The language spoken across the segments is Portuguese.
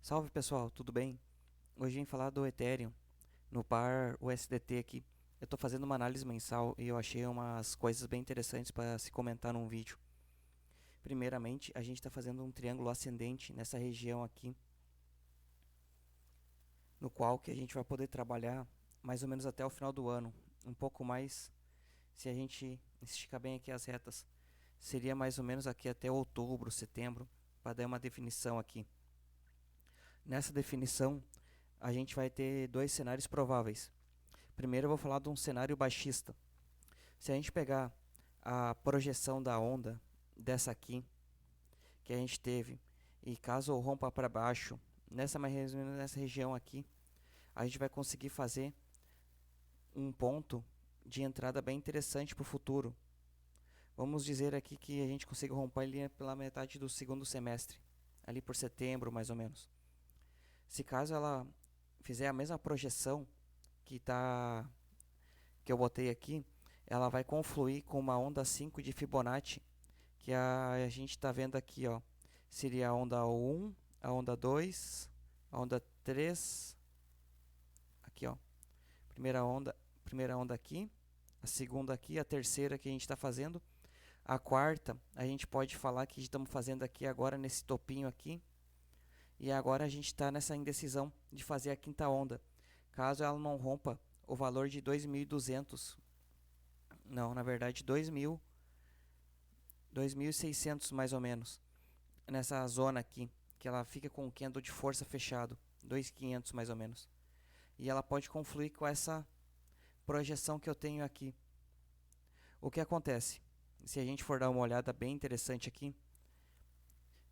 Salve pessoal, tudo bem? Hoje vim falar do Ethereum no par USDT aqui. Eu estou fazendo uma análise mensal e eu achei umas coisas bem interessantes para se comentar num vídeo. Primeiramente, a gente está fazendo um triângulo ascendente nessa região aqui, no qual que a gente vai poder trabalhar mais ou menos até o final do ano. Um pouco mais, se a gente esticar bem aqui as retas, seria mais ou menos aqui até outubro, setembro, para dar uma definição aqui. Nessa definição, a gente vai ter dois cenários prováveis. Primeiro eu vou falar de um cenário baixista. Se a gente pegar a projeção da onda dessa aqui, que a gente teve, e caso rompa para baixo, nessa região aqui, a gente vai conseguir fazer um ponto de entrada bem interessante para o futuro. Vamos dizer aqui que a gente consiga romper ali pela metade do segundo semestre, ali por setembro mais ou menos. Se caso ela fizer a mesma projeção que eu botei aqui, ela vai confluir com uma onda 5 de Fibonacci, que a gente está vendo aqui, ó. Seria a onda 1, a onda 2, a onda 3, aqui, ó. Primeira onda aqui, a segunda aqui, a terceira que a gente está fazendo. A quarta, a gente pode falar que estamos fazendo aqui agora nesse topinho aqui. E agora a gente está nessa indecisão de fazer a quinta onda. Caso ela não rompa o valor de 2.200, não, na verdade 2.600 mais ou menos, nessa zona aqui, que ela fica com o candle de força fechado, 2.500 mais ou menos. E ela pode confluir com essa projeção que eu tenho aqui. O que acontece? Se a gente for dar uma olhada bem interessante aqui,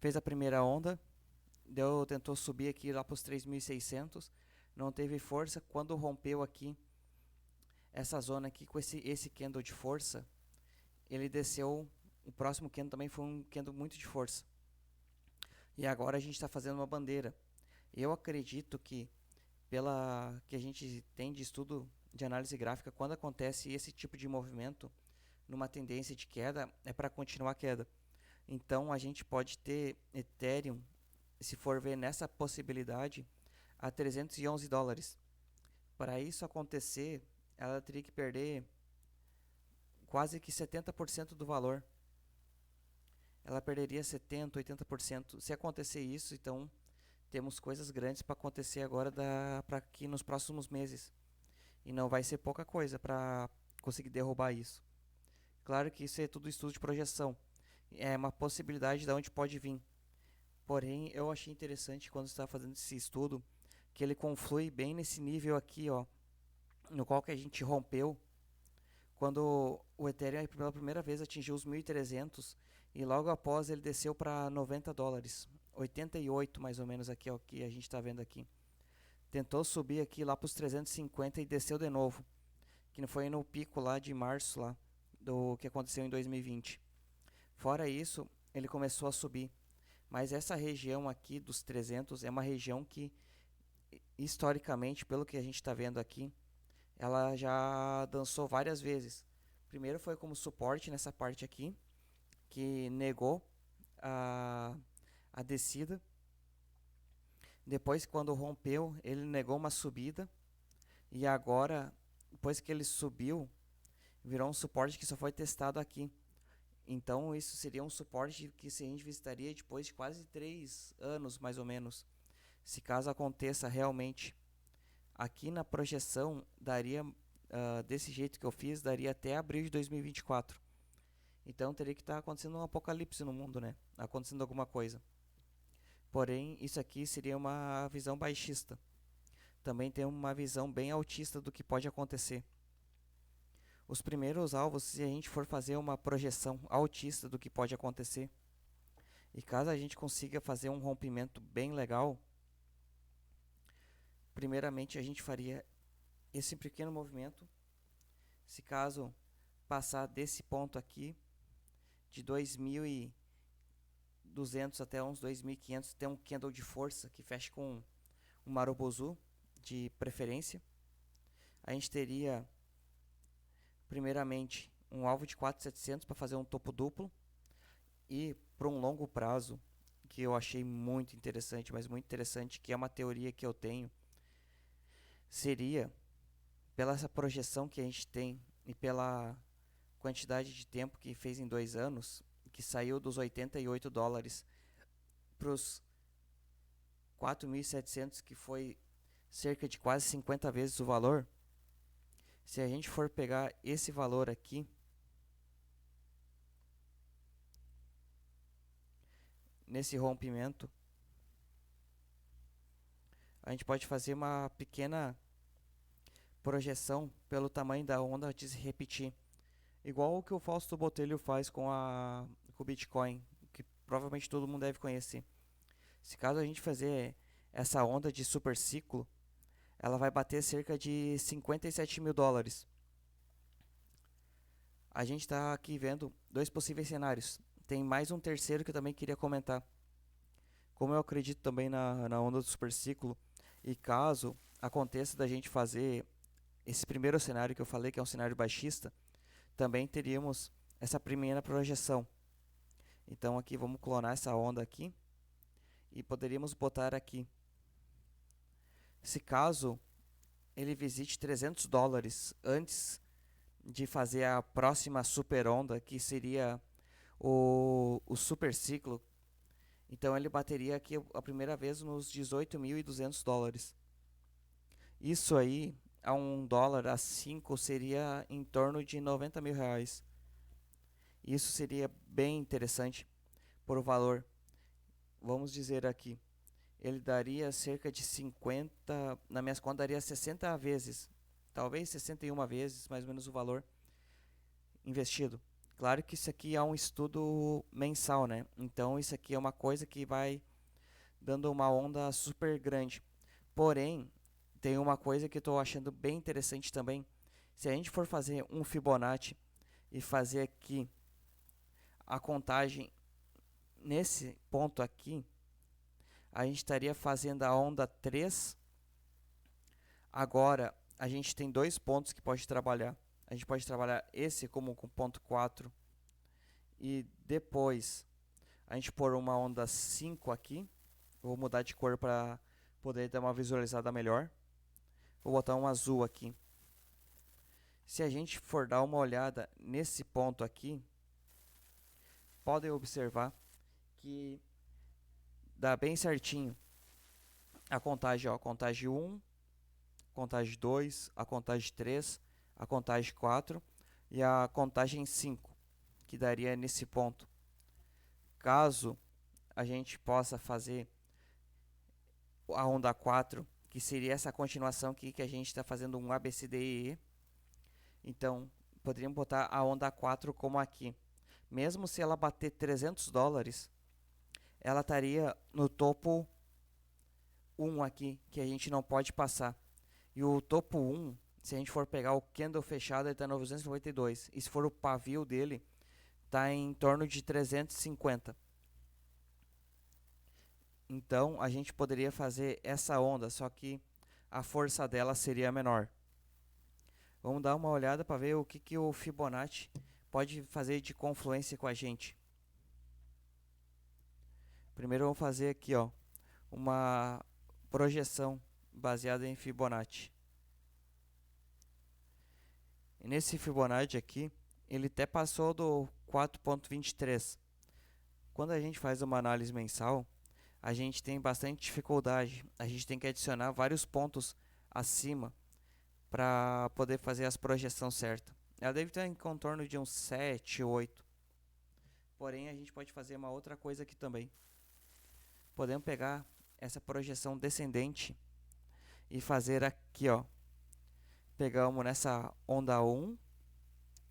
fez a primeira onda, tentou subir aqui lá para os 3.600, não teve força. Quando rompeu aqui essa zona aqui com esse candle de força, ele desceu. O próximo candle também foi um candle muito de força. E agora a gente está fazendo uma bandeira. Eu acredito que, pela que a gente tem de estudo de análise gráfica, quando acontece esse tipo de movimento numa tendência de queda, é para continuar a queda. Então a gente pode ter Ethereum, se for ver nessa possibilidade, a $311. Para isso acontecer, ela teria que perder quase que 70% do valor. Ela perderia 70, 80%. Se acontecer isso, então temos coisas grandes para acontecer agora para aqui nos próximos meses. E não vai ser pouca coisa para conseguir derrubar isso. Claro que isso é tudo estudo de projeção. É uma possibilidade de onde pode vir. Porém, eu achei interessante quando estava fazendo esse estudo que ele conflui bem nesse nível aqui, ó, no qual que a gente rompeu quando o Ethereum pela primeira vez atingiu os 1.300 e logo após ele desceu para $90, 88 mais ou menos aqui, ó, que a gente está vendo aqui. Tentou subir aqui lá para os 350 e desceu de novo, que não foi no pico lá de março lá do que aconteceu em 2020. Fora isso, ele começou a subir. Mas essa região aqui dos 300 é uma região que, historicamente, pelo que a gente está vendo aqui, ela já dançou várias vezes. Primeiro foi como suporte nessa parte aqui, que negou a, a descida. Depois, quando rompeu, ele negou uma subida. E agora, depois que ele subiu, virou um suporte que só foi testado aqui. Então, isso seria um suporte que a gente visitaria depois de quase 3 anos, mais ou menos. Se caso aconteça realmente. Aqui na projeção, daria, desse jeito que eu fiz, daria até abril de 2024. Então, teria que estar acontecendo um apocalipse no mundo, né? Acontecendo alguma coisa. Porém, isso aqui seria uma visão baixista. Também tem uma visão bem altista do que pode acontecer. Os primeiros alvos, se a gente for fazer uma projeção altista do que pode acontecer, e caso a gente consiga fazer um rompimento bem legal, primeiramente a gente faria esse pequeno movimento. Se caso passar desse ponto aqui, de 2.200 até uns 2.500, tem um candle de força que fecha com um Marubozu de preferência. A gente teria primeiramente um alvo de 4.700 para fazer um topo duplo, e por um longo prazo que eu achei muito interessante, mas muito interessante, que é uma teoria que eu tenho, seria, pela essa projeção que a gente tem e pela quantidade de tempo que fez em 2 anos, que saiu dos $88 para os 4.700, que foi cerca de quase 50 vezes o valor. Se a gente for pegar esse valor aqui, nesse rompimento, a gente pode fazer uma pequena projeção pelo tamanho da onda de se repetir. Igual o que o Fausto Botelho faz com o Bitcoin, que provavelmente todo mundo deve conhecer. Se caso a gente fazer essa onda de super ciclo, ela vai bater cerca de $57.000. A gente está aqui vendo dois possíveis cenários. Tem mais um terceiro que eu também queria comentar. Como eu acredito também na onda do super ciclo, e caso aconteça da gente fazer esse primeiro cenário que eu falei, que é um cenário baixista, também teríamos essa primeira projeção. Então aqui vamos clonar essa onda aqui e poderíamos botar aqui. Se caso ele visite $300 antes de fazer a próxima super onda, que seria o super ciclo, então ele bateria aqui a primeira vez nos $18.200. Isso aí, a $1 a 5 seria em torno de R$ 90.000. Isso seria bem interessante por valor. Vamos dizer aqui, ele daria cerca de 50, na minhas contas daria 60 vezes, talvez 61 vezes, mais ou menos o valor investido. Claro que isso aqui é um estudo mensal, né? Então isso aqui é uma coisa que vai dando uma onda super grande. Porém, tem uma coisa que eu estou achando bem interessante também. Se a gente for fazer um Fibonacci e fazer aqui a contagem nesse ponto aqui, a gente estaria fazendo a onda 3. Agora, a gente tem dois pontos que pode trabalhar. A gente pode trabalhar esse como com ponto 4 e depois a gente pôr uma onda 5 aqui. Vou mudar de cor para poder dar uma visualizada melhor. Vou botar um azul aqui. Se a gente for dar uma olhada nesse ponto aqui, podem observar que dá bem certinho a contagem, ó, a contagem 1, contagem 2, a contagem 3, a contagem 4 e a contagem 5, que daria nesse ponto. Caso a gente possa fazer a onda 4, que seria essa continuação aqui que a gente está fazendo um ABCDE, então poderíamos botar a onda 4 como aqui. Mesmo se ela bater $300, ela estaria no topo 1 aqui, que a gente não pode passar. E o topo 1, se a gente for pegar o candle fechado, ele está em 992. E se for o pavio dele, está em torno de 350. Então, a gente poderia fazer essa onda, só que a força dela seria menor. Vamos dar uma olhada para ver o que o Fibonacci pode fazer de confluência com a gente. Primeiro vamos fazer aqui, ó, uma projeção baseada em Fibonacci. E nesse Fibonacci aqui, ele até passou do 4.23. Quando a gente faz uma análise mensal, a gente tem bastante dificuldade. A gente tem que adicionar vários pontos acima para poder fazer as projeções certas. Ela deve estar em contorno de uns 7, 8. Porém, a gente pode fazer uma outra coisa aqui também. Podemos pegar essa projeção descendente e fazer aqui, ó. Pegamos nessa onda 1,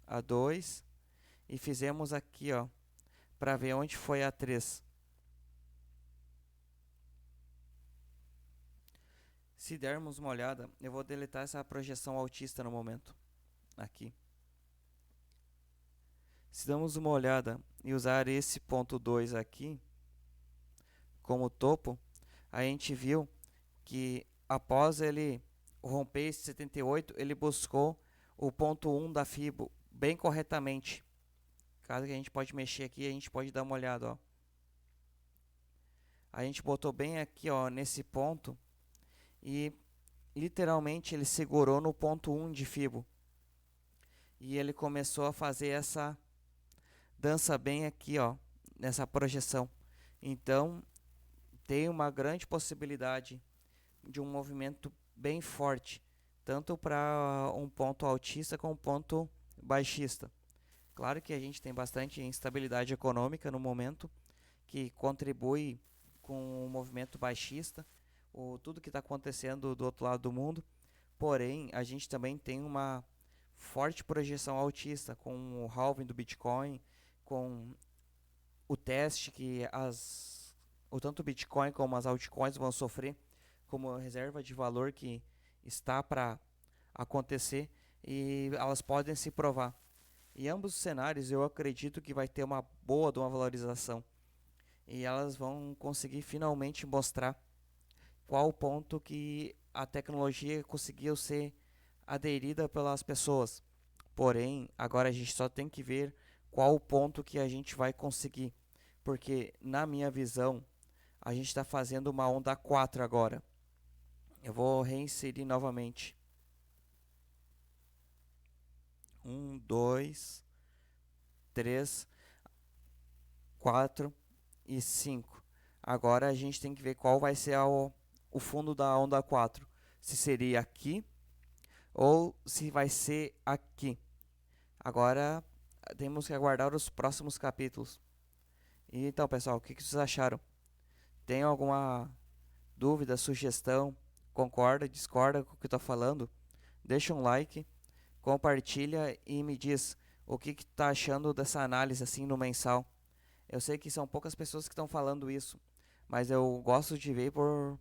a 2 e fizemos aqui, ó, para ver onde foi a 3. Se dermos uma olhada, eu vou deletar essa projeção altista no momento, aqui. Se damos uma olhada e usar esse ponto 2 aqui como topo, a gente viu que após ele romper esse 78, ele buscou o ponto 1 da Fibo bem corretamente. Caso que a gente pode mexer aqui, a gente pode dar uma olhada, ó. A gente botou bem aqui, ó, nesse ponto e literalmente ele segurou no ponto 1 de Fibo. E ele começou a fazer essa dança bem aqui, ó, nessa projeção. Então, tem uma grande possibilidade de um movimento bem forte, tanto para um ponto altista como um ponto baixista. Claro que a gente tem bastante instabilidade econômica no momento, que contribui com o movimento baixista, tudo que está acontecendo do outro lado do mundo. Porém, a gente também tem uma forte projeção altista, com o halving do Bitcoin, com o teste que tanto o Bitcoin como as altcoins vão sofrer, como a reserva de valor que está para acontecer, e elas podem se provar. Em ambos os cenários, eu acredito que vai ter uma boa de uma valorização. E elas vão conseguir finalmente mostrar qual o ponto que a tecnologia conseguiu ser aderida pelas pessoas. Porém, agora a gente só tem que ver qual o ponto que a gente vai conseguir. Porque, na minha visão, a gente está fazendo uma onda 4 agora. Eu vou reinserir novamente. 1, 2, 3, 4 e 5. Agora a gente tem que ver qual vai ser o fundo da onda 4. Se seria aqui ou se vai ser aqui. Agora temos que aguardar os próximos capítulos. E então, pessoal, o que vocês acharam? Tem alguma dúvida, sugestão? Concorda, discorda com o que eu estou falando? Deixa um like, compartilha e me diz o que está achando dessa análise assim no mensal. Eu sei que são poucas pessoas que estão falando isso, mas eu gosto de ver por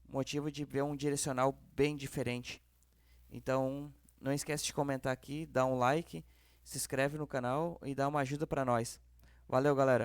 motivo de ver um direcional bem diferente. Então, não esquece de comentar aqui, dá um like, se inscreve no canal e dá uma ajuda para nós. Valeu, galera!